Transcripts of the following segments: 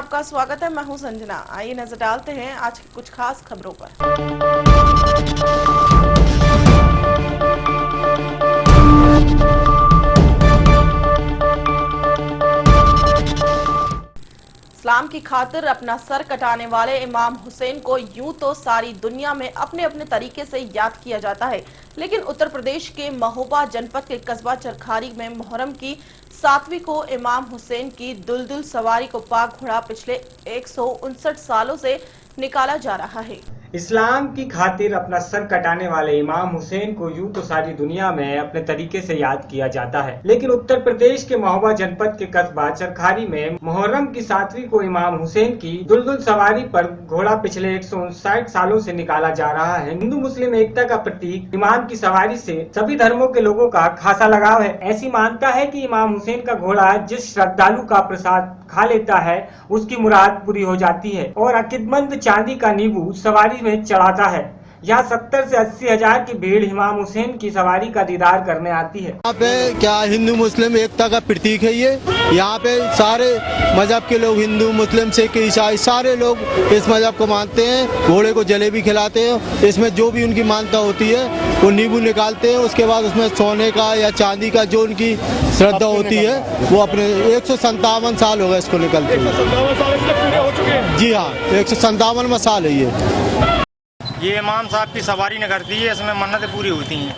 आपका स्वागत है। मैं हूं संजना। आइए नजर डालते हैं आज की कुछ खास खबरों पर। इस्लाम की खातिर अपना सर कटाने वाले इमाम हुसैन को यूं तो सारी दुनिया में अपने अपने तरीके से याद किया जाता है, लेकिन उत्तर प्रदेश के महोबा जनपद के कस्बा चरखारी में मुहर्रम की 7वीं को इमाम हुसैन की दुलदुल सवारी को पाक घोड़ा पिछले 159 सालों से निकाला जा रहा है। इस्लाम की खातिर अपना सर कटाने वाले इमाम हुसैन को यूं तो सारी दुनिया में अपने तरीके से याद किया जाता है, लेकिन उत्तर प्रदेश के महोबा जनपद के कस्बा चरखारी में मुहर्रम की 7वीं को इमाम हुसैन की दुलदुल सवारी पर घोड़ा पिछले 159 सालों से निकाला जा रहा है। हिंदू मुस्लिम एकता का प्रतीक इमाम की सवारी से सभी धर्मों के लोगों का खासा लगाव है। ऐसी मान्यता है कि इमाम हुसैन का घोड़ा जिस श्रद्धालु का प्रसाद खा लेता है उसकी मुराद पूरी हो जाती है और अकीदतमंद चांदी का नींबू सवारी में चढ़ाता है। यहाँ 70 से 80 हजार की भीड़ इमाम हुसैन की सवारी का दीदार करने आती है। यहाँ पे क्या हिंदू मुस्लिम एकता का प्रतीक है ये। यहाँ पे सारे मजहब के लोग, हिंदू मुस्लिम सिख ईसाई सारे लोग इस मजहब को मानते हैं। घोड़े को जलेबी खिलाते हैं, इसमें जो भी उनकी मान्यता होती है वो नींबू निकालते हैं। उसके बाद उसमें सोने का या चांदी का जो उनकी श्रद्धा होती है वो अपने 157 साल हो गए इसको निकलते हैं। जी हाँ, 157वां साल है ये इमाम साहब की सवारी निकलती है, इसमें मन्नतें पूरी होती हैं।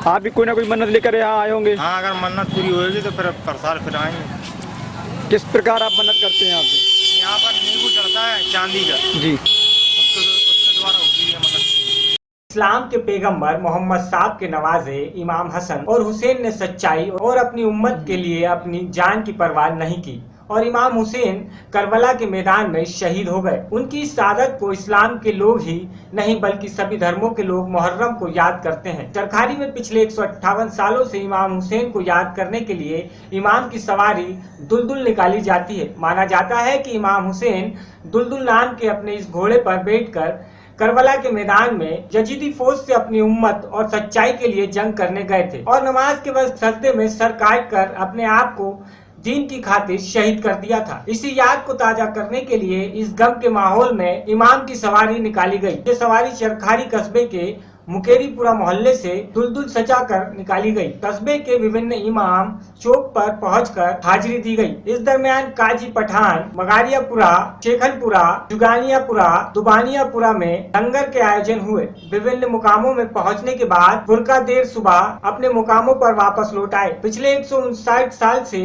आप भी कोई ना कोई मन्नत लेकर यहाँ आए होंगे? हाँ, अगर मन्नत पूरी होगी तो फिर साल फिर आएंगे। किस प्रकार आप मन्नत करते हैं यहाँ पे? यहाँ पर नींबू चढ़ता है चांदी का जी, उसके द्वारा होती है मन्नत। इस्लाम के पैगंबर मोहम्मद साहब के नवाजे इमाम हसन और हुसैन ने सच्चाई और अपनी उम्मत के लिए अपनी जान की परवाह नहीं की और इमाम हुसैन करबला के मैदान में शहीद हो गए। उनकी इस शहादत को इस्लाम के लोग ही नहीं बल्कि सभी धर्मों के लोग मुहर्रम को याद करते हैं। चरखारी में पिछले 158 सालों से इमाम हुसैन को याद करने के लिए इमाम की सवारी दुलदुल निकाली जाती है। माना जाता है कि इमाम हुसैन दुलदुल नाम के अपने इस घोड़े पर बैठकर करबला के मैदान में यजीदी फौज से अपनी उम्मत और सच्चाई के लिए जंग करने गए थे और नमाज के वक्त सजदे में सर काट कर अपने आप को दीन की खातिर शहीद कर दिया था। इसी याद को ताजा करने के लिए इस गम के माहौल में इमाम की सवारी निकाली गई। ये सवारी चरखारी कस्बे के मुकेरीपुरा मोहल्ले से दुलदुल सजा कर निकाली गई। कस्बे के विभिन्न इमाम चौक पर पहुंचकर हाजिरी दी गई। इस दरमियान काजी पठान, मगारियापुरा, शेखलपुरा, जुगानियापुरा, दुबानियापुरा में लंगर के आयोजन हुए। विभिन्न मुकामों में पहुंचने के बाद फुरका देर सुबह अपने मुकामों पर वापस लौट आए। पिछले 159 साल से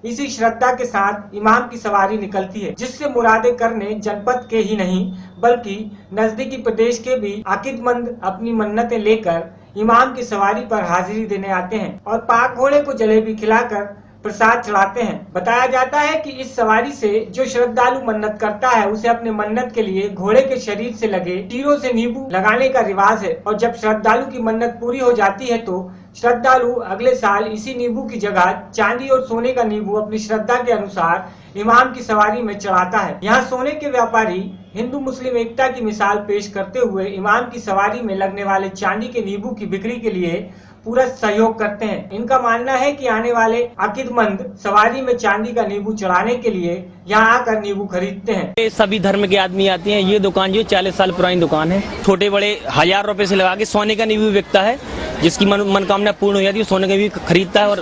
इसी श्रद्धा के साथ इमाम की सवारी निकलती है, जिससे मुरादे करने जनपद के ही नहीं बल्कि नजदीकी प्रदेश के भी अकीदतमंद अपनी मन्नतें लेकर इमाम की सवारी पर हाजिरी देने आते हैं और पाक घोड़े को जलेबी खिलाकर प्रसाद चढ़ाते हैं। बताया जाता है कि इस सवारी से जो श्रद्धालु मन्नत करता है उसे अपने मन्नत के लिए घोड़े के शरीर से लगे तीरों से नींबू लगाने का रिवाज है और जब श्रद्धालु की मन्नत पूरी हो जाती है तो श्रद्धालु अगले साल इसी नींबू की जगह चांदी और सोने का नींबू अपनी श्रद्धा के अनुसार इमाम की सवारी में चढ़ाता है। यहाँ सोने के व्यापारी हिंदू मुस्लिम एकता की मिसाल पेश करते हुए इमाम की सवारी में लगने वाले चांदी के नींबू की बिक्री के लिए पूरा सहयोग करते हैं। इनका मानना है कि आने वाले अकीदतमंद सवारी में चांदी का नींबू चढ़ाने के लिए यहाँ आकर नींबू खरीदते हैं। सभी धर्म के आदमी आते हैं। ये दुकान जो 40 साल पुरानी दुकान है, छोटे बड़े 1000 रुपए से लगा के सोने का नींबू बिकता है। जिसकी मनोकामना पूर्ण हो जाती है सोने का भी खरीदता है। और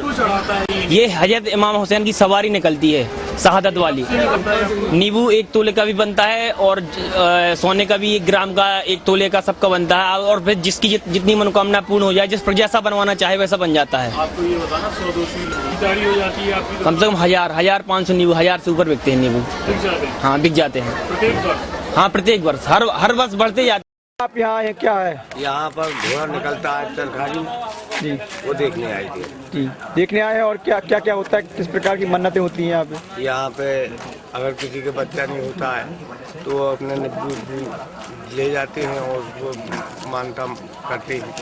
ये हजरत इमाम हुसैन की सवारी निकलती है शहादत वाली। नींबू 1 तोले का भी बनता है और सोने का भी 1 ग्राम का 1 तोले का सबका बनता है। और फिर जिसकी जितनी मनोकामना पूर्ण हो जाए, जिस पर जैसा बनवाना चाहे वैसा बन जाता है। आपको ये बताना 100-200 खरीदारी हो जाती है आपकी? कम से कम 1500 नींबू, 1000 से ऊपर बिकते हैं नींबू। बिक जाते हैं? हाँ, बिक जाते हैं प्रत्येक वर्ष? हाँ, प्रत्येक वर्ष, हर वर्ष बढ़ते जाते। आप यहाँ आए क्या है? यहाँ पर घोड़ा निकलता है चरखारी जी, वो देखने आई थी। जी, देखने आए हैं। और क्या क्या क्या होता है, किस प्रकार की मन्नतें होती हैं यहाँ पे? यहाँ पे अगर किसी के बच्चा नहीं होता है तो वो अपने नींबू ले जाते हैं और उसको मानता करते हैं।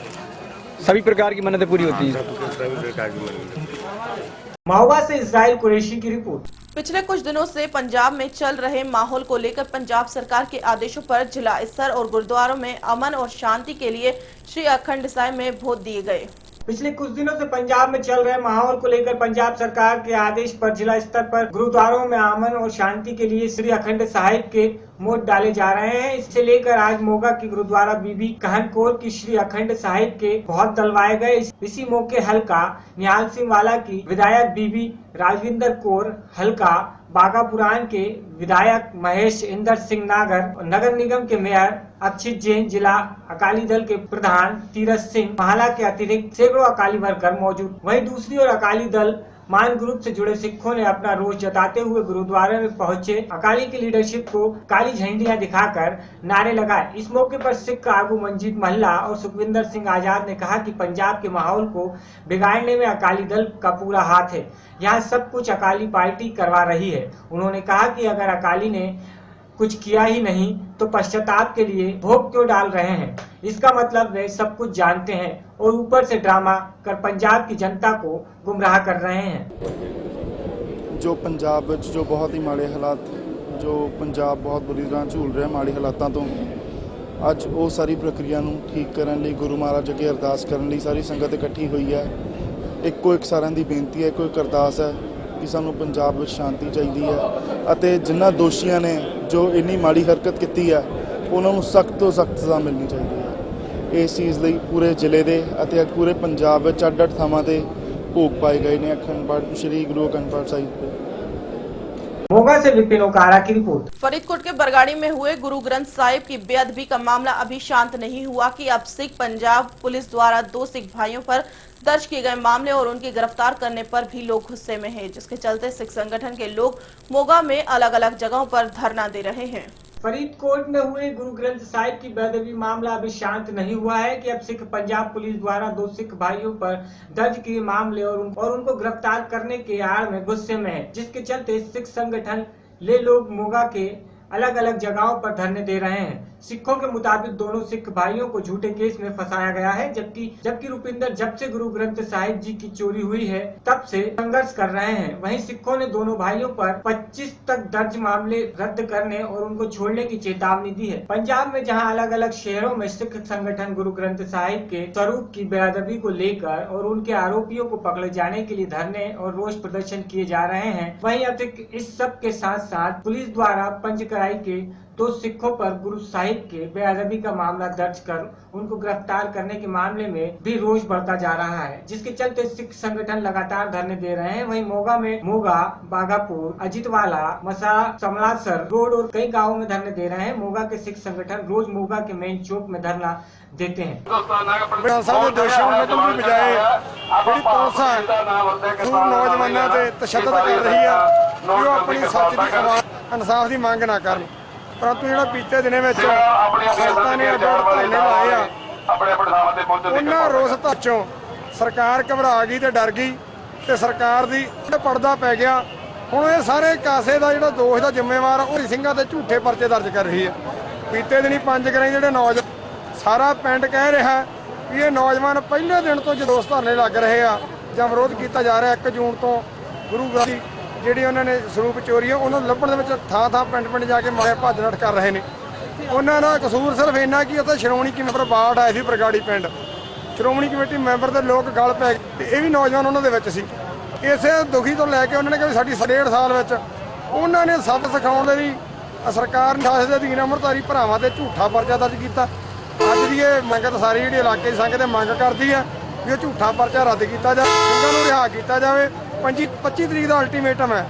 सभी प्रकार की मन्नतें पूरी होती हैं? सभी प्रकार की मन्नतें। महोबा से इस्राइल कुरैशी की रिपोर्ट। पिछले कुछ दिनों से पंजाब में चल रहे माहौल को लेकर पंजाब सरकार के आदेशों पर जिला स्तर और गुरुद्वारों में अमन और शांति के लिए श्री अखंड साहिब में वोट दिए गए। पिछले कुछ दिनों से पंजाब में चल रहे माहौल को लेकर पंजाब सरकार के आदेश पर जिला स्तर पर गुरुद्वारों में अमन और शांति के लिए श्री अखंड साहिब के मोड़ डाले जा रहे हैं। इससे लेकर आज मोगा की गुरुद्वारा बीबी कहन कौर की श्री अखंड साहिब के बहुत दलवाए गए। इसी मौके हल्का निहाल सिंह वाला की विधायक बीबी राजविंदर कौर, हल्का बागापुरान के विधायक महेश इंदर सिंह नागर, नगर निगम के मेयर अक्षित जैन, जिला अकाली दल के प्रधान तीरथ सिंह महाला के अतिरिक्त सैकड़ों अकाली वर्कर मौजूद। वहीं दूसरी ओर अकाली दल मान ग्रुप से जुड़े सिखों ने अपना रोष जताते हुए गुरुद्वारे में पहुंचे अकाली की लीडरशिप को काली झंडियां दिखाकर नारे लगाए। इस मौके पर सिख आगू मंजीत महला और सुखविंदर सिंह आजाद ने कहा कि पंजाब के माहौल को बिगाड़ने में अकाली दल का पूरा हाथ है। यहाँ सब कुछ अकाली पार्टी करवा रही है। उन्होंने कहा कि अगर अकाली ने कुछ किया ही नहीं तो पश्चाताप के लिए भोग क्यों डाल रहे हैं। इसका मतलब वे सब कुछ जानते हैं और ऊपर से ड्रामा कर पंजाब की जनता को गुमराह कर रहे हैं। जो पंजाब ਵਿੱਚ जो बहुत ही माड़े हालात, जो पंजाब बहुत बुरी तरह ਝੂਲ ਰਿਹਾ ਮਾੜੇ ਹਾਲਾਤਾਂ ਤੋਂ ਅੱਜ ਉਹ ਸਾਰੀ ਪ੍ਰਕਿਰਿਆ ਨੂੰ ਠੀਕ ਕਰਨ ਲਈ ਗੁਰੂ ਮਹਾਰਾਜ ਅੱਗੇ ਅਰਦਾਸ ਕਰਨ ਲਈ ਸਾਰੀ ਸੰਗਤ ਇਕੱਠੀ ਹੋਈ ਹੈ। ਇੱਕੋ ਇੱਕ ਸਾਰਿਆਂ ਦੀ ਬੇਨਤੀ ਹੈ, ਇੱਕੋ ਇੱਕ ਅਰਦਾਸ ਹੈ ਕਿ ਸਾਨੂੰ ਪੰਜਾਬ ਵਿੱਚ ਸ਼ਾਂਤੀ ਚਾਹੀਦੀ ਹੈ ਅਤੇ ਜਿਨ੍ਹਾਂ ਦੋਸ਼ੀਆਂ ਨੇ ਜੋ ਇੰਨੀ ਮਾੜੀ ਹਰਕਤ ਕੀਤੀ ਹੈ ਉਹਨਾਂ ਨੂੰ ਸਖਤ ਤੋਂ ਸਖਤ ਸਜ਼ਾ ਮਿਲਣੀ ਚਾਹੀਦੀ ਹੈ। ਇਸ ਚੀਜ਼ ਲਈ ਪੂਰੇ ਜ਼ਿਲ੍ਹੇ ਦੇ ਅਤੇ ਪੂਰੇ ਪੰਜਾਬ ਵਿੱਚ ਅੱਡ-ਅੱਡ ਥਾਵਾਂ ਤੇ ਭੋਗ ਪਾਏ गए ने अखंड पाठ श्री गुरु अखंड पाठ साहिब पे। मोगा से विपिन ओकारा की रिपोर्ट। फरीदकोट के बरगाड़ी में हुए गुरु ग्रंथ साहिब की बेअदबी का मामला अभी शांत नहीं हुआ कि अब सिख पंजाब पुलिस द्वारा 2 सिख भाइयों पर दर्ज किए गए मामले और उनकी गिरफ्तार करने पर भी लोग गुस्से में हैं, जिसके चलते सिख संगठन के लोग मोगा में अलग अलग जगहों पर धरना दे रहे हैं। फरीदकोट में हुए गुरु ग्रंथ साहिब की बेअदबी मामला अभी शांत नहीं हुआ है कि अब सिख पंजाब पुलिस द्वारा 2 सिख भाइयों पर दर्ज किए मामले और उनको गिरफ्तार करने के आड़ में गुस्से में है, जिसके चलते सिख संगठन ले लोग मोगा के अलग अलग जगहों पर धरने दे रहे हैं। सिखों के मुताबिक दोनों सिख भाइयों को झूठे केस में फंसाया गया है, जबकि रुपिंदर जब से गुरु ग्रंथ साहिब जी की चोरी हुई है तब से संघर्ष कर रहे हैं। वहीं सिखों ने दोनों भाइयों पर 25 तक दर्ज मामले रद्द करने और उनको छोड़ने की चेतावनी दी है। पंजाब में जहां अलग अलग शहरों में सिख संगठन गुरु ग्रंथ साहिब के स्वरूप की बेअदबी को लेकर और उनके आरोपियों को पकड़े जाने के लिए धरने और रोष प्रदर्शन किए जा रहे हैं, वहीं अतिरिक्त इस सब के साथ साथ पुलिस द्वारा पंचकराई के 2 सिखों पर गुरु साहिब के बेअदबी का मामला दर्ज कर उनको गिरफ्तार करने के मामले में भी रोष बढ़ता जा रहा है, जिसके चलते सिख संगठन लगातार धरने दे रहे हैं। वहीं मोगा में मोगा, बागापुर, अजीतवाला, मसा, समलासर रोड और कई गाँवों में धरने दे रहे हैं। मोगा के सिख संगठन रोज मोगा के मेन चौक में धरना देते हैं। नौजवानों से तशद्दद कर रही है कि वो अपनी सच की इंसाफ की मांग ना करन, परंतु जो बीते दिनों में संगतां ने धरने लाए आ उन्होंने रोस धों सरकार घबरा गई तो डर गई तो सरकार की पर्दा पै गया। हुण ये सारे कासे का जो दोष का जिम्मेवार हरी सिंघां ते झूठे परचे दर्ज कर रही है। बीते दिन पंचकराई जो नौजवान सारा पिंड कह रहा है कि ये नौजवान पहले दिन तो जो दोस्त धरने लग रहे हैं ਜਾਂ ਵਿਰੋਧ ਕੀਤਾ ਜਾ ਰਿਹਾ 1 ਜੂਨ ਤੋਂ ਗੁਰੂ ਗ੍ਰੰਥ ਦੀ ਜਿਹੜੀ ਉਹਨਾਂ ਨੇ ਸਰੂਪ ਚੋਰੀ ਹੈ ਉਹਨਾਂ ਨੂੰ ਲੱਭਣ ਦੇ ਵਿੱਚ ਥਾਂ ਪਿੰਡ ਜਾ ਕੇ ਮਾਰੇ ਭੱਜ ਨੱਠ ਕਰ ਰਹੇ ਨੇ। ਉਹਨਾਂ ਦਾ ਕਸੂਰ ਸਿਰਫ ਇੰਨਾ ਕਿ ਉੱਥੇ ਸ਼੍ਰੋਮਣੀ ਕਮੇਟੀ ਮੈਂਬਰ ਬਾੜ ਆਏ ਸੀ ਬਰਗਾੜੀ ਪਿੰਡ, ਸ਼੍ਰੋਮਣੀ ਕਮੇਟੀ ਮੈਂਬਰ ਦੇ ਲੋਕ ਗਲ ਪੈ ਗਏ ਤੇ ਇਹ ਵੀ ਨੌਜਵਾਨ ਉਹਨਾਂ ਦੇ ਵਿੱਚ ਸੀ। ਇਸੇ ਦੁਖੀ ਤੋਂ ਲੈ ਕੇ ਉਹਨਾਂ ਨੇ ਕਿਹਾ ਸਾਡੀ 1.5 ਸਾਲ ਵਿੱਚ ਉਹਨਾਂ ਨੇ ਸਬਕ ਸਿਖਾਉਣ ਦੇ ਲਈ ਸਰਕਾਰ ਨੇ ਦੇ ਅਧੀਨ ਅੰਮ੍ਰਿਤਧਾਰੀ ਭਰਾਵਾਂ ਤੇ ਝੂਠਾ ਪਰਚਾ ਦਰਜ ਕੀਤਾ। ਅੱਜ ਦੀ ਇਹ ਮੰਗ ਤਾਂ ਸਾਰੀ ਜਿਹੜੀ ਇਲਾਕੇ ਦੀ ਸੰਗਤ ਮੰਗ ਕਰਦੀ ਆ ਵੀ ਉਹ ਝੂਠਾ ਪਰਚਾ ਰੱਦ ਕੀਤਾ ਜਾਵੇ, ਸਿੰਘਾਂ ਨੂੰ ਰਿਹਾ ਕੀਤਾ ਜਾਵੇ। 25 ਤਰੀਕ ਦਾ ਅਲਟੀਮੇਟਮ ਹੈ।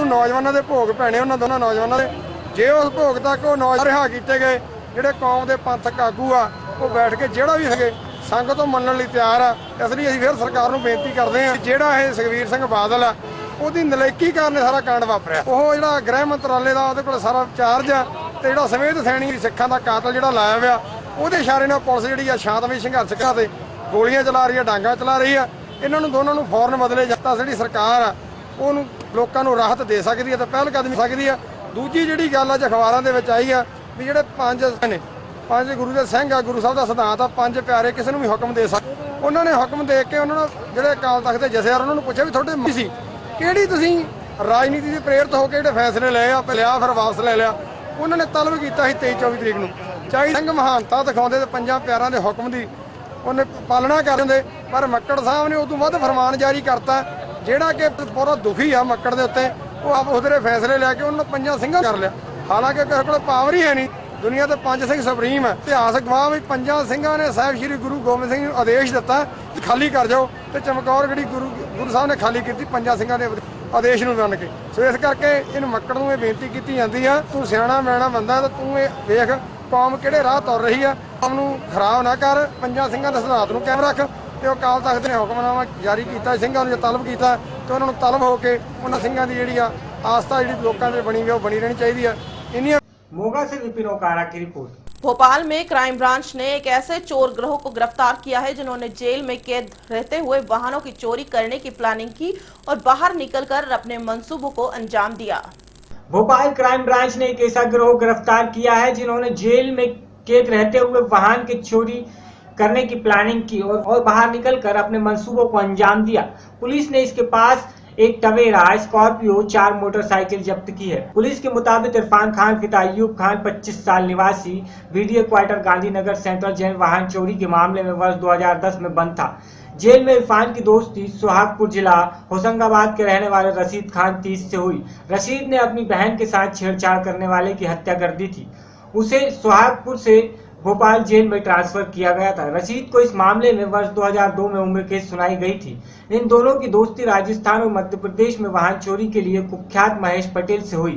ਨੌਜਵਾਨਾਂ ਦੇ ਭੋਗ ਪੈਣੇ ਉਹਨਾਂ ਦੋਨਾਂ ਨੌਜਵਾਨਾਂ ਦੇ, ਜੇ ਉਸ ਭੋਗ ਤੱਕ ਉਹ ਨੌਜਵਾਨ ਰਿਹਾ ਕੀਤੇ ਗਏ ਜਿਹੜੇ ਕੌਮ ਦੇ ਪੰਥਕ ਆਗੂ ਆ ਉਹ ਬੈਠ ਕੇ ਜਿਹੜਾ ਵੀ ਹੈਗੇ ਸੰਗਤ ਤੋਂ ਮੰਨਣ ਲਈ ਤਿਆਰ ਆ। ਇਸ ਲਈ ਅਸੀਂ ਫਿਰ ਸਰਕਾਰ ਨੂੰ ਬੇਨਤੀ ਕਰਦੇ ਹਾਂ ਜਿਹੜਾ ਇਹ ਸੁਖਬੀਰ ਸਿੰਘ ਬਾਦਲ ਆ ਉਹਦੀ ਨਲਾਇਕੀ ਕਾਰਨ ਸਾਰਾ ਕਾਂਡ ਵਾਪਰਿਆ। ਉਹ ਜਿਹੜਾ ਗ੍ਰਹਿ ਮੰਤਰਾਲੇ ਦਾ ਉਹਦੇ ਕੋਲ ਸਾਰਾ ਚਾਰਜ ਆ ਤੇ ਜਿਹੜਾ ਸਮੇਤ ਸੈਣੀ ਸਿੱਖਾਂ ਦਾ ਕਾਤਲ ਜਿਹੜਾ ਲਾਇਆ ਹੋਇਆ ਉਹਦੇ ਇਸ਼ਾਰੇ ਨਾਲ ਪੁਲਿਸ ਜਿਹੜੀ ਆ ਸ਼ਾਂਤਮਈ ਸੰਘਰਸ਼ ਕਰਾ ਤੇ ਗੋਲੀਆਂ ਚਲਾ ਰਹੀ ਆ, ਡਾਂਗਾ ਚਲਾ ਰਹੀ ਆ। ਇਹਨਾਂ ਨੂੰ ਦੋਨਾਂ ਨੂੰ ਫੌਰਨ ਬਦਲੇ ਜੱਤਾ ਜਿਹੜੀ ਸਰਕਾਰ ਆ ਉਹਨੂੰ ਲੋਕਾਂ ਨੂੰ ਰਾਹਤ ਦੇ ਸਕਦੀ ਹੈ ਤੇ ਪਹਿਲ ਕਦਮੀ ਸਕਦੀ ਆ। ਦੂਜੀ ਜਿਹੜੀ ਗੱਲ ਅੱਜ ਅਖਬਾਰਾਂ ਦੇ ਵਿੱਚ ਆਈ ਆ ਵੀ ਜਿਹੜੇ 5 ਗੁਰੂ ਦੇ ਸਿੰਘ ਆ, ਗੁਰੂ ਸਾਹਿਬ ਦਾ ਸਿਧਾਂਤ ਆ 5 ਪਿਆਰੇ ਕਿਸੇ ਨੂੰ ਵੀ ਹੁਕਮ ਦੇ ਸਕਦੇ। ਉਹਨਾਂ ਨੇ ਹੁਕਮ ਦੇ ਕੇ ਉਹਨਾਂ ਨੂੰ ਜਿਹੜੇ ਅਕਾਲ ਤਖਤ ਦੇ ਜਥੇਦਾਰ ਉਹਨਾਂ ਨੂੰ ਪੁੱਛਿਆ ਵੀ ਤੁਹਾਡੇ ਸੀ ਕਿਹੜੀ ਤੁਸੀਂ ਰਾਜਨੀਤੀ ਦੀ ਪ੍ਰੇਰਿਤ ਹੋ ਕੇ ਜਿਹੜੇ ਫੈਸਲੇ ਲਏ ਆ ਲਿਆ ਫਿਰ ਵਾਪਸ ਲੈ ਲਿਆ। ਉਹਨਾਂ ਨੇ ਤਲਬ ਕੀਤਾ ਸੀ 23-24 ਤਰੀਕ ਨੂੰ ਚਾਹੀ ਸਿੰਘ ਮਹਾਨਤਾ ਦਿਖਾਉਂਦੇ ਤੇ 5 ਪਿਆਰਾਂ ਦੇ ਹੁਕਮ ਦੀ ਉਹਨੇ ਪਾਲਣਾ ਕਰਦੇ ਹੁੰਦੇ पर मक्कड़ साहब ने उदों वध फरमान जारी करता ਜਿਹੜਾ कि पूरा दुखी आ मक्कड़ ਦੇ ਉੱਤੇ ਉਹ ਆਪ ਉਹਦੇ फैसले ਲੈ ਕੇ ਉਹਨਾਂ ਪੰਜਾਂ ਸਿੰਘਾਂ ਕਰ ਲਿਆ। ਹਾਲਾਂਕਿ ਕਿਸੇ ਕੋਲ ਪਾਵਰ ਹੀ ਹੈ ਨਹੀਂ, ਦੁਨੀਆ ਤੇ ਪੰਜ ਸਿੰਘ ਸੁਪਰੀਮ ਹੈ। ਇਤਿਹਾਸ ਗਵਾਹ ਵੀ ਪੰਜਾਂ ਸਿੰਘਾਂ ਨੇ ਸਾਹਿਬ ਸ਼੍ਰੀ ਗੁਰੂ ਗੋਬਿੰਦ ਸਿੰਘ ਨੂੰ ਆਦੇਸ਼ ਦਿੱਤਾ ਕਿ ਖਾਲੀ ਕਰ ਜਾਓ ਤੇ ਚਮਕੌਰ ਗੜੀ ਗੁਰੂ ਸਾਹਿਬ ਨੇ ਖਾਲੀ ਕੀਤੀ ਪੰਜਾਂ ਸਿੰਘਾਂ ਦੇ ਆਦੇਸ਼ ਨੂੰ ਮੰਨ ਕੇ। ਸੋ ਇਸ ਕਰਕੇ ਇਹਨੂੰ ਮੱਕੜ ਨੂੰ ਇਹ ਬੇਨਤੀ ਕੀਤੀ ਜਾਂਦੀ ਆ, ਤੂੰ ਸਿਆਣਾ ਮੈਣਾ ਬੰਦਾ ਤਾਂ ਤੂੰ ਇਹ ਵੇਖ ਕੌਮ ਕਿਹੜੇ ਰਾਹ ਤੁਰ ਰਹੀ ਆ, ਕੌਮ ਨੂੰ ਖਰਾਬ ਨਾ ਕਰ, ਪੰਜਾਂ ਸਿੰਘਾਂ ਦੇ ਸਿਧਾਂਤ ਨੂੰ ਕਾਇਮ ਰੱਖ। ਤੇ ਉਹ ਅਕਾਲ ਤਖਤ ਨੇ ਹੁਕਮਨਾਮਾ ਜਾਰੀ ਕੀਤਾ, ਸਿੰਘਾਂ ਨੂੰ ਜੇ ਤਲਬ ਕੀਤਾ ਤੇ ਉਹਨਾਂ ਨੂੰ ਤਲਬ ਹੋ ਕੇ ਉਹਨਾਂ ਸਿੰਘਾਂ ਦੀ ਜਿਹੜੀ ਆ ਆਸथा ਜਿਹੜੀ ਲੋਕਾਂ ਦੇ ਬਣੀ ਹੋਈ ਉਹ ਬਣੀ ਰਹਿਣੀ ਚਾਹੀਦੀ ਆ। ਇੰਨੀਆਂ मोगा से विपिन ओकारा की रिपोर्ट। भोपाल में क्राइम ब्रांच ने एक ऐसे चोर गिरोह को गिरफ्तार किया है जिन्होंने जेल में कैद रहते हुए वाहनों की चोरी करने की प्लानिंग की और बाहर निकलकर अपने मंसूबों को अंजाम दिया। भोपाल क्राइम ब्रांच ने एक ऐसा गिरोह गिरफ्तार किया है जिन्होंने जेल में कैद रहते हुए वाहन की चोरी करने की प्लानिंग की और बाहर निकलकर अपने मंसूबों को अंजाम दिया। पुलिस ने इसके पास एक टवेरा, स्कॉर्पियो, 4 मोटरसाइकिल जब्त की है। पुलिस के मुताबिक इरफान खान पिता अयूब खान 25 साल निवासी BDA quarter Gandhinagar central jail वाहन चोरी के मामले में वर्ष 2010 में बंद था। जेल में इरफान की दोस्ती सुहागपुर जिला होशंगाबाद के रहने वाले रशीद खान 30 से हुई। रशीद ने अपनी बहन के साथ छेड़छाड़ करने वाले की हत्या कर दी थी। उसे सुहागपुर से भोपाल जेल में ट्रांसफर किया गया था। रशीद को इस मामले में वर्ष 2002 में उम्र कैद सुनाई गई थी। इन दोनों की दोस्ती राजस्थान और मध्य प्रदेश में वाहन चोरी के लिए कुख्यात महेश पटेल से हुई।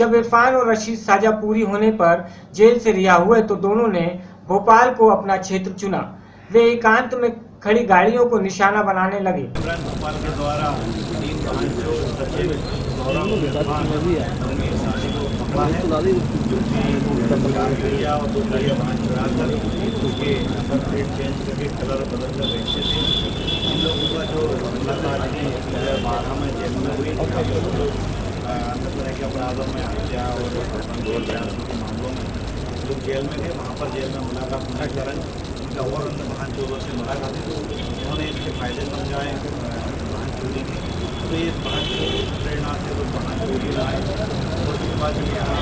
जब इरफान और रशीद सजा पूरी होने पर जेल से रिहा हुए तो दोनों ने भोपाल को अपना क्षेत्र चुना। वे एकांत में खड़ी गाड़ियों को निशाना बनाने लगे। भोपाल के द्वारा 3 वाहन चोर सचिव गौरव और 2 गाड़ियाँ वाहन चुरा कर उसके नंबर प्लेट चेंज करके कलर बदल कर बेचते थे। इन लोगों का जो मुलाकात 2012 में जेल में हुई अन्य तरह के अपराधों में हत्या और ढोल बयानों के मामलों में लोग जेल में थे। वहाँ पर जेल में मुलाकात होने के कारण उनका और अन्य वाहन चोरों से मुलाकात हुई। उन्होंने इसके फायदे समझाए वाहन चोरी की, तो ये वाहन चोरी प्रेरणा से लोग वाहन चोरी लाए और उसके बाद यहाँ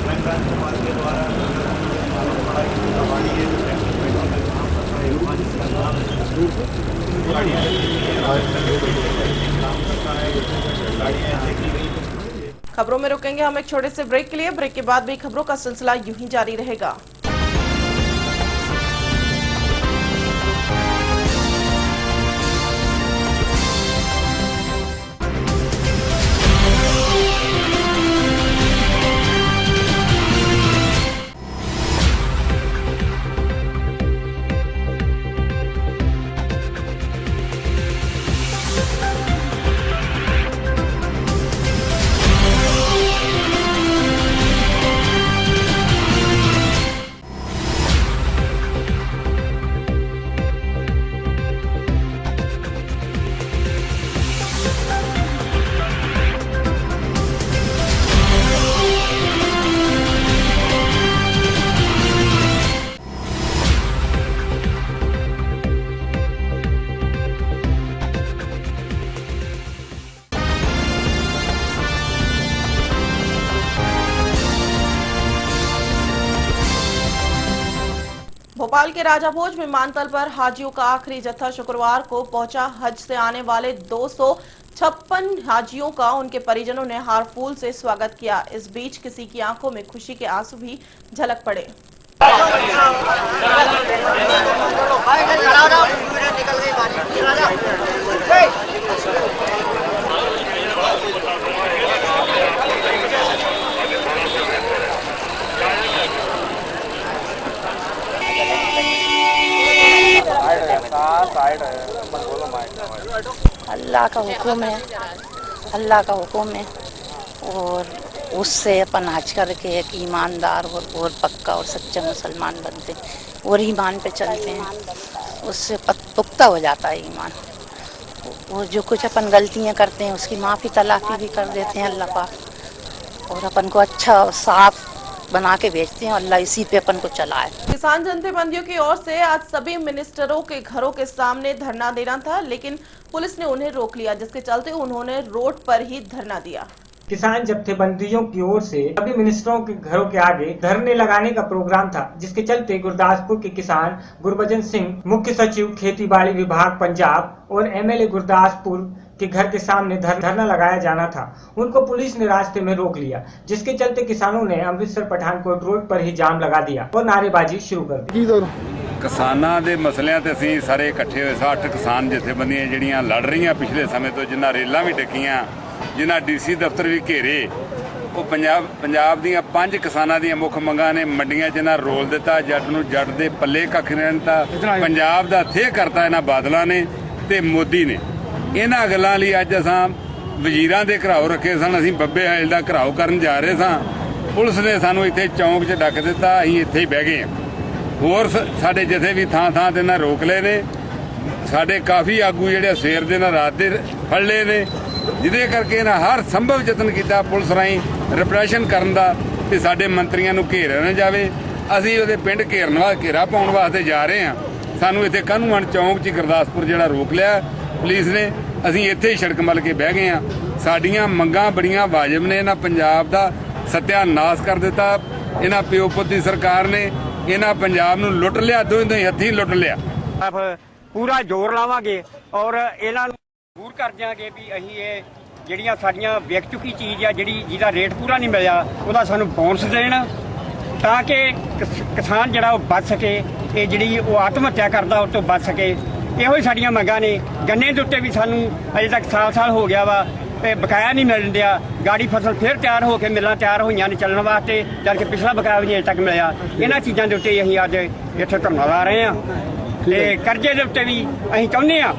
क्राइम ब्रांच भोपाल के द्वारा बड़ा सवारी है खबरों में रुकेंगे हम एक छोटे से ब्रेक के लिए। ब्रेक के बाद भी खबरों का सिलसिला यूं ही जारी रहेगा। भोपाल के राजा भोज विमानतल पर हाजियों का आखिरी जत्था शुक्रवार को पहुंचा। हज से आने वाले 256 हाजियों का उनके परिजनों ने हार फूल से स्वागत किया। इस बीच किसी की आंखों में खुशी के आंसू भी झलक पड़े। अल्लाह का हुक्म है, अल्लाह का हुक्म है और उससे अपन हज करके एक ईमानदार और पक्का और सच्चा मुसलमान बनते हैं और ईमान पे चलते हैं, उससे पुख्ता हो जाता है ईमान। वो जो कुछ अपन गलतियां करते हैं उसकी माफ़ी तलाफ़ी भी कर देते हैं अल्लाह पाक और अपन को अच्छा और साफ बना के भेजते हैं। अल्लाह इसी पे अपन को चलाए। किसान जत्थेबंदियों की ओर से आज सभी मिनिस्टरों के घरों के सामने धरना देना था, लेकिन पुलिस ने उन्हें रोक लिया, जिसके चलते उन्होंने रोड पर ही धरना दिया। किसान जत्थेबंदियों की ओर से सभी मिनिस्टरों के घरों के आगे धरने लगाने का प्रोग्राम था, जिसके चलते गुरदासपुर के किसान गुरबचन सिंह, मुख्य सचिव खेती बाड़ी विभाग पंजाब और MLA गुरदासपुर के घर के सामने धरना लगाया जाना था। उनको पुलिस ने रास्ते में रोक लिया, जिसके चलते किसानों ने अमृतसर पठानकोट रोड पर ही जाम लगा दिया और नारेबाजी शुरू कर दी। ਕਿਸਾਨਾਂ ਦੇ ਮਸਲਿਆਂ ਤੇ ਅਸੀਂ ਸਾਰੇ ਇਕੱਠੇ ਹੋਏ 60 ਕਿਸਾਨ ਜਥੇਬੰਦੀਆਂ ਜਿਹੜੀਆਂ ਲੜ ਰਹੀਆਂ ਪਿਛਲੇ ਸਮੇਂ ਤੋਂ, ਜਿਨ੍ਹਾਂ ਰੇਲਾਂ ਵੀ ਡੱਕੀਆਂ, ਜਿਨ੍ਹਾਂ DC ਦਫ਼ਤਰ ਵੀ ਘੇਰੇ, ਉਹ ਪੰਜਾਬ ਦੀਆਂ 5 ਕਿਸਾਨਾਂ ਦੀਆਂ ਮੁੱਖ ਮੰਗਾਂ ਨੇ। ਮੰਡੀਆਂ 'ਚ ਇਹਨਾਂ ਰੋਲ ਦਿੱਤਾ, ਜੱਟ ਨੂੰ ਜੱਟ ਦੇ ਪੱਲੇ ਕੱਖ ਨਹੀਂ ਰਹਿੰਦਾ। ਪੰਜਾਬ ਦਾ ਥੇ ਕਰਤਾ ਇਹਨਾਂ ਬਾਦਲਾਂ ਨੇ ਤੇ ਮੋਦੀ ਨੇ। ਇਹਨਾਂ ਗੱਲਾਂ ਲਈ ਅੱਜ ਅਸਾਂ ਵਜ਼ੀਰਾਂ ਦੇ ਘਰਾਓ ਰੱਖੇ ਸਨ, ਅਸੀਂ ਬੱਬੇ ਹਾਲ ਦਾ ਘਰਾਓ ਕਰਨ ਜਾ ਰਹੇ ਸਾਂ। ਪੁਲਿਸ ਨੇ ਸਾਨੂੰ ਇੱਥੇ ਚੌਂਕ 'ਚ ਡੱਕ ਦਿੱਤਾ, ਅਸੀਂ ਇੱਥੇ ਹੀ ਬਹਿ ਗਏ ਹਾਂ। ਹੋਰ ਸਾਡੇ ਜਥੇ ਵੀ ਥਾਂ ਤੇ ਨਾ ਰੋਕ ਲਏ ਨੇ। ਸਾਡੇ ਕਾਫੀ ਆਗੂ ਜਿਹੜੇ ਸਵੇਰ ਦੇ ਨਾਲ ਰਾਤ ਦੇ ਫੜ ਲਏ ਨੇ, ਜਿਹਦੇ ਕਰਕੇ ਇਹਨਾਂ ਹਰ ਸੰਭਵ ਯਤਨ ਕੀਤਾ ਪੁਲਿਸ ਰਾਹੀਂ ਰਿਪਰੈਸ਼ਨ ਕਰਨ ਦਾ ਤੇ ਸਾਡੇ ਮੰਤਰੀਆਂ ਨੂੰ ਘੇਰਿਆ ਨਾ ਜਾਵੇ। ਅਸੀਂ ਉਹਦੇ ਪਿੰਡ ਘੇਰਾ ਪਾਉਣ ਵਾਸਤੇ ਜਾ ਰਹੇ ਹਾਂ। ਸਾਨੂੰ ਇੱਥੇ ਕਾਨੂੰਨ ਚੌਂਕ 'ਚ ਗੁਰਦਾਸਪੁਰ ਜਿਹੜਾ ਰੋਕ ਲਿਆ ਪੁਲਿਸ ਨੇ। ਅਸੀਂ ਇੱਥੇ ਹੀ ਸੜਕ ਮੱਲ ਕੇ ਬਹਿ ਗਏ ਹਾਂ। ਸਾਡੀਆਂ ਮੰਗਾਂ ਬੜੀਆਂ ਵਾਜਬ ਨੇ। ਇਹਨਾਂ ਪੰਜਾਬ ਦਾ ਸਤਿਆਨਾਸ਼ ਕਰ ਦਿੱਤਾ ਇਹਨਾਂ ਪਿਓ ਪੁੱਤ ਦੀ ਸਰਕਾਰ ਨੇ। ਇਹਨਾਂ ਪੰਜਾਬ ਨੂੰ ਲੁੱਟ ਲਿਆ, ਦੋਵੇਂ ਹੱਥੀਂ ਲੁੱਟ ਲਿਆ। ਪੂਰਾ ਜ਼ੋਰ ਲਾਵਾਂਗੇ ਔਰ ਇਹਨਾਂ ਨੂੰ ਦੂਰ ਕਰ ਦਿਆਂਗੇ ਵੀ ਅਸੀਂ ਇਹ ਜਿਹੜੀਆਂ ਸਾਡੀਆਂ ਵਿਕ ਚੁੱਕੀ ਚੀਜ਼ ਆ, ਜਿਹਦਾ ਰੇਟ ਪੂਰਾ ਨਹੀਂ ਮਿਲਿਆ, ਉਹਦਾ ਸਾਨੂੰ ਬੋਨਸ ਦੇਣ ਤਾਂ ਕਿ ਕਿਸਾਨ ਜਿਹੜਾ ਉਹ ਬਚ ਸਕੇ। ਇਹ ਜਿਹੜੀ ਉਹ ਆਤਮ ਹੱਤਿਆ ਕਰਦਾ ਉਹ ਤੋਂ ਬਚ ਸਕੇ। ਇਹੋ ਹੀ ਸਾਡੀਆਂ ਮੰਗਾਂ ਨੇ। ਗੰਨੇ ਦੇ ਉੱਤੇ ਵੀ ਸਾਨੂੰ ਅਜੇ ਤੱਕ ਸਾਲ ਹੋ ਗਿਆ ਵਾ, ਬਕਾਇਆ ਨਹੀਂ ਮਿਲਣ ਡਿਆ। ਗਾੜੀ ਫਸਲ ਫਿਰ ਤਿਆਰ ਹੋ ਕੇ ਮਿਲਾਂ ਤਿਆਰ ਹੋਈਆਂ ਨੇ ਚੱਲਣ ਵਾਸਤੇ, ਜਦ ਕਿ ਪਿਛਲਾ ਬਕਾਇਆ ਵੀ ਨਹੀਂ ਅਜੇ ਤੱਕ ਮਿਲਿਆ। ਇਹਨਾਂ ਚੀਜ਼ਾਂ ਦੇ ਉੱਤੇ ਅਸੀਂ ਅੱਜ ਇੱਥੇ ਧਰਨਾ ਲਾ ਰਹੇ ਹਾਂ। ਤੇ ਕਰਜ਼ੇ ਦੇ ਉੱਤੇ ਵੀ ਅਸੀਂ ਚਾਹੁੰਦੇ ਹਾਂ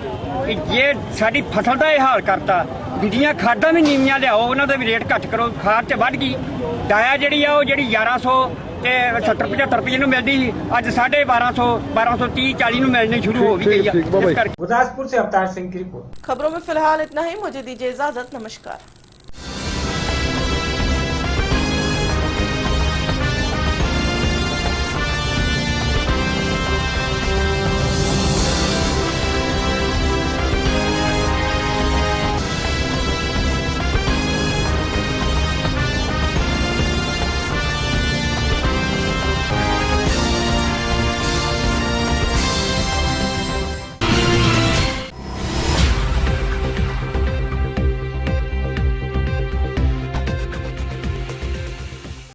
ਕਿ ਜੇ ਸਾਡੀ ਫਸਲ ਦਾ ਇਹ ਹਾਲ ਕਰਤਾ, ਦੂਜੀਆਂ ਖਾਦਾਂ ਵੀ ਨੀਵੀਆਂ ਲਿਆਓ, ਉਹਨਾਂ ਦਾ ਵੀ ਰੇਟ ਘੱਟ ਕਰੋ। ਖਾਦ ਤੇ ਵੱਧ ਗਈ, ਡਾਇਆ ਜਿਹੜੀ 1100 ਤੇ 70-75 ਰੁਪਏ ਨੂੰ ਮਿਲਦੀ ਸੀ, ਅੱਜ 1250, 1230, 40 ਨੂੰ मिलनी शुरू हो गई है। गुरदासपुर से अवतार सिंह की रिपोर्ट। खबरों में फिलहाल इतना ही। मुझे दीजिए इजाजत। नमस्कार।